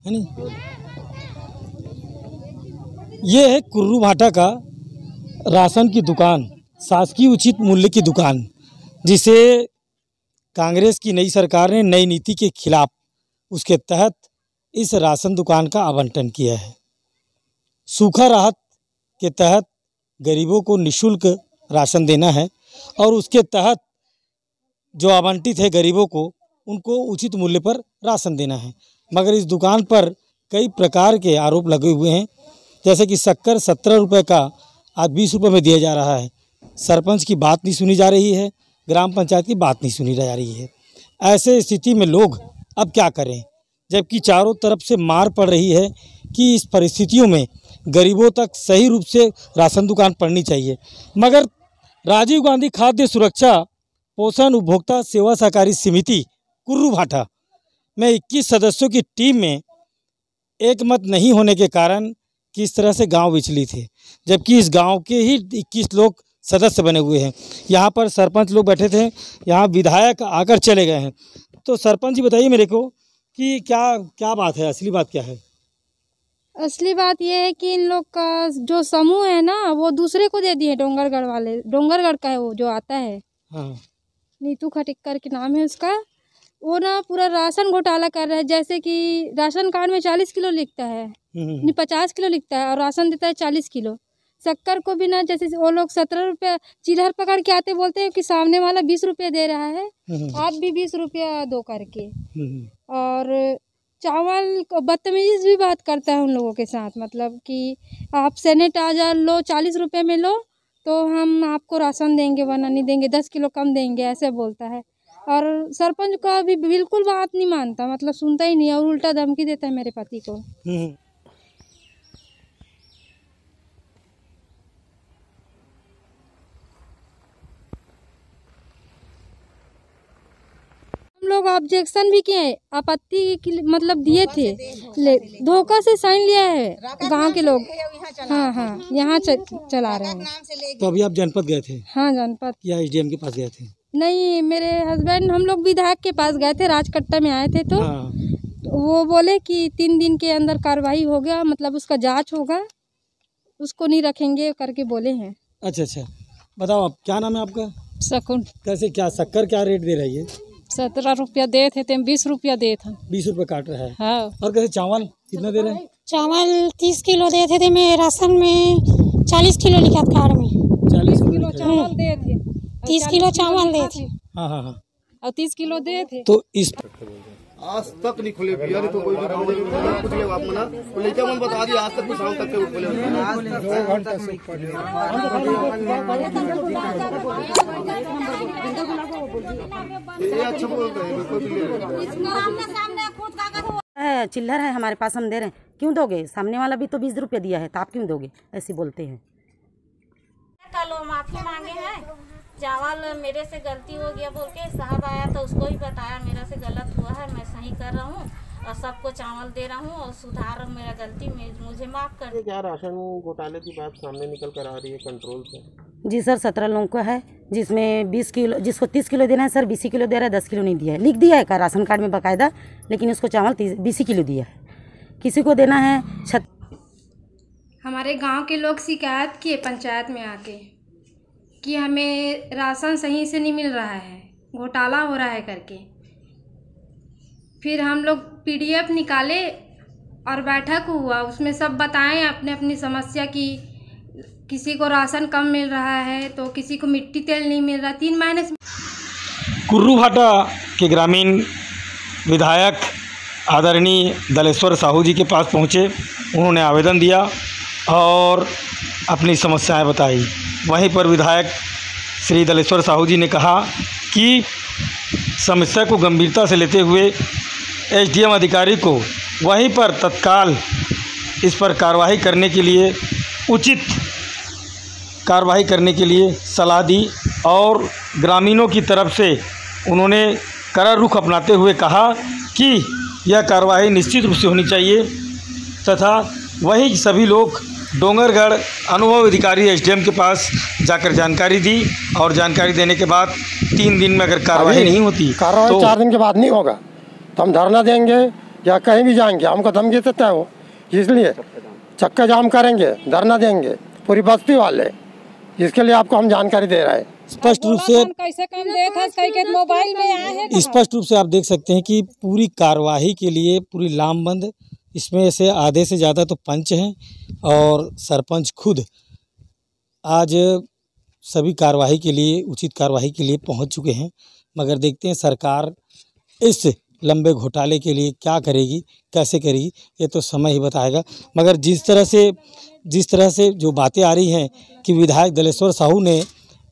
है नहीं। ये है कुर्रू भाटा का राशन की दुकान, शासकीय उचित मूल्य की दुकान, जिसे कांग्रेस की नई सरकार ने नई नीति के खिलाफ उसके तहत इस राशन दुकान का आवंटन किया है। सूखा राहत के तहत गरीबों को निःशुल्क राशन देना है और उसके तहत जो आवंटित है गरीबों को उनको उचित मूल्य पर राशन देना है। मगर इस दुकान पर कई प्रकार के आरोप लगे हुए हैं, जैसे कि शक्कर 17 रुपये का आज 20 रुपये में दिया जा रहा है। सरपंच की बात नहीं सुनी जा रही है, ग्राम पंचायत की बात नहीं सुनी जा रही है। ऐसे स्थिति में लोग अब क्या करें, जबकि चारों तरफ से मार पड़ रही है कि इस परिस्थितियों में गरीबों तक सही रूप से राशन दुकान पड़नी चाहिए। मगर राजीव गांधी खाद्य सुरक्षा पोषण उपभोक्ता सेवा सहकारी समिति कुर्रू भाटा में 21 सदस्यों की टीम में एक मत नहीं होने के कारण किस तरह से गांव विचलित है, जबकि इस गांव के ही 21 लोग सदस्य बने हुए हैं। यहाँ पर सरपंच लोग बैठे थे, यहाँ विधायक आकर चले गए हैं। तो सरपंच जी बताइए मेरे को कि क्या बात है, असली बात क्या है? असली बात यह है कि इन लोग का जो समूह है ना, वो दूसरे को दे दिए। डोंगरगढ़ वाले, डोंगरगढ़ का है वो जो आता है। हाँ। नीतू खटिक्कर के नाम है उसका। वो ना पूरा राशन घोटाला कर रहा है। जैसे कि राशन कार्ड में 40 किलो लिखता है, नहीं 50 किलो लिखता है और राशन देता है 40 किलो। शक्कर को भी ना, जैसे वो लोग 17 रुपये चिल्हर पकड़ के आते, बोलते हैं कि सामने वाला 20 रुपये दे रहा है, आप भी 20 रुपया दो करके। और चावल को बदतमीजी भी बात करता है उन लोगों के साथ, मतलब कि आप सैनिटाइजर लो 40 रुपये में लो तो हम आपको राशन देंगे, वरना नहीं देंगे, 10 किलो कम देंगे, ऐसे बोलता है। और सरपंच का भी बिल्कुल बात नहीं मानता, मतलब सुनता ही नहीं है और उल्टा धमकी देता है मेरे पति को। हम लोग ऑब्जेक्शन भी किए, आपत्ति की मतलब दिए थे, धोखा से साइन लिया है गांव के लोग। हाँ, यहाँ चला रहे हैं। तो अभी आप जनपद गए थे? हाँ, जनपद या एसडीएम के पास गए थे? नहीं, मेरे हस्बैंड, हम लोग विधायक के पास गए थे, राजकट्टा में आए थे। तो वो बोले कि 3 दिन के अंदर कार्रवाई हो गया, मतलब उसका जांच होगा, उसको नहीं रखेंगे करके बोले हैं। अच्छा, बताओ आप, क्या नाम है आपका? शकुन। कैसे, क्या शक्कर क्या रेट दे रही है? 17 रुपया दे थे, 20 रुपया दे था। 20 रुपये काट रहा है। हाँ। और कैसे चावल कितना दे रहे हैं? चावल 30 किलो देते थे, मैं राशन में 40 किलो लिखा था कार्ड में। 40 किलो चावल दे थे, 30 किलो चावल दे थे। हाँ। और 30 किलो दे थे। तो इस आज तक नहीं खुले भैया, तो कोई भी काम नहीं कुछ ले आप मना लेके मन बता दिया, आज तक भी शाम तक के खुले 2 घंटा से ये अच्छा बोलते हैं, कोई भी है चिल्लर है हमारे पास, हम दे रहे हैं, क्यों दोगे? सामने वाला भी तो 20 रुपये दिया है, तो आप क्यों दोगे? ऐसे बोलते हैं। कल माफी मांगे हैं, चावल मेरे से गलती हो गया बोल के साहब आया तो उसको ही बताया मेरा से गलत हुआ है, मैं सही कर रहा हूँ और सबको चावल दे रहा हूँ और सुधार मेरा गलती मुझे माफ़ कर दे। क्या राशन घोटाले की बात सामने निकल कर आ रही है कंट्रोल से? जी सर, 17 लोगों का है, जिसमें 20 किलो, जिसको 30 किलो देना है सर 20 किलो दे रहा है, 10 किलो नहीं दिया है। लिख दिया है का राशन कार्ड में बाकायदा, लेकिन उसको चावल 20 किलो दिया है। किसी को देना है हमारे गाँव के लोग शिकायत किए पंचायत में आके कि हमें राशन सही से नहीं मिल रहा है, घोटाला हो रहा है करके। फिर हम लोग PDF निकाले और बैठक हुआ, उसमें सब बताएं अपने अपनी समस्या की। किसी को राशन कम मिल रहा है तो किसी को मिट्टी तेल नहीं मिल रहा। 3 महीने से कुर्रू भाटा के ग्रामीण विधायक आदरणीय दलेश्वर साहू जी के पास पहुँचे, उन्होंने आवेदन दिया और अपनी समस्याएं बताई। वहीं पर विधायक श्री दलेश्वर साहू जी ने कहा कि समस्या को गंभीरता से लेते हुए एसडीएम अधिकारी को वहीं पर तत्काल इस पर कार्रवाई करने के लिए, उचित कार्रवाई करने के लिए सलाह दी और ग्रामीणों की तरफ से उन्होंने कड़ा रुख अपनाते हुए कहा कि यह कार्रवाई निश्चित रूप से होनी चाहिए तथा वहीं सभी लोग डोंगरगढ़ अनुभव अधिकारी एसडीएम के पास जाकर जानकारी दी और जानकारी देने के बाद 3 दिन में अगर कार्रवाई नहीं होती, कार्रवाई तो 4 दिन के बाद नहीं होगा तो हम धरना देंगे या कहीं भी जाएंगे हमको धमकी देता है वो, इसलिए चक्का जाम करेंगे, धरना देंगे पूरी बस्ती वाले। इसके लिए आपको हम जानकारी दे रहे हैं। स्पष्ट रूप से कैसे कम दे था, कई मोबाइल में आए हैं। स्पष्ट रूप से आप देख सकते हैं कि पूरी कार्यवाही के लिए पूरी लामबंद, इसमें से आधे से ज़्यादा तो पंच हैं और सरपंच खुद आज सभी कार्यवाही के लिए, उचित कार्यवाही के लिए पहुंच चुके हैं। मगर देखते हैं सरकार इस लंबे घोटाले के लिए क्या करेगी, कैसे करेगी, ये तो समय ही बताएगा। मगर जिस तरह से जो बातें आ रही हैं कि विधायक दलेश्वर साहू ने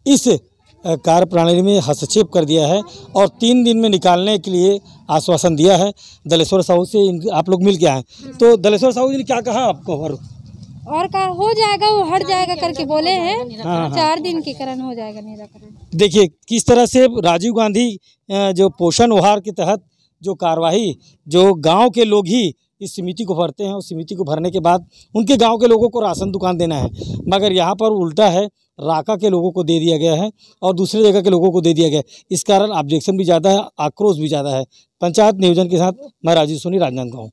इस कार्यप्रणाली में हस्तक्षेप कर दिया है और 3 दिन में निकालने के लिए आश्वासन दिया है। दलेश्वर साहू से आप लोग मिल के आए, तो दलेश्वर साहू जी ने क्या कहा आपको? और का हो जाएगा, वो हट जाएगा करके बोले हैं। 4 दिन के कारण हो जाएगा निराकरण। देखिए किस तरह से राजीव गांधी जो पोषण आहार के तहत जो कार्यवाही, जो गांव के लोग ही इस समिति को भरते हैं, उस समिति को भरने के बाद उनके गांव के लोगों को राशन दुकान देना है, मगर यहाँ पर उल्टा है, राका के लोगों को दे दिया गया है और दूसरे जगह के लोगों को दे दिया गया है। इस कारण ऑब्जेक्शन भी ज़्यादा है, आक्रोश भी ज़्यादा है। पंचायत नियोजन के साथ मैं राजीव सोनी, राजनांदगांव।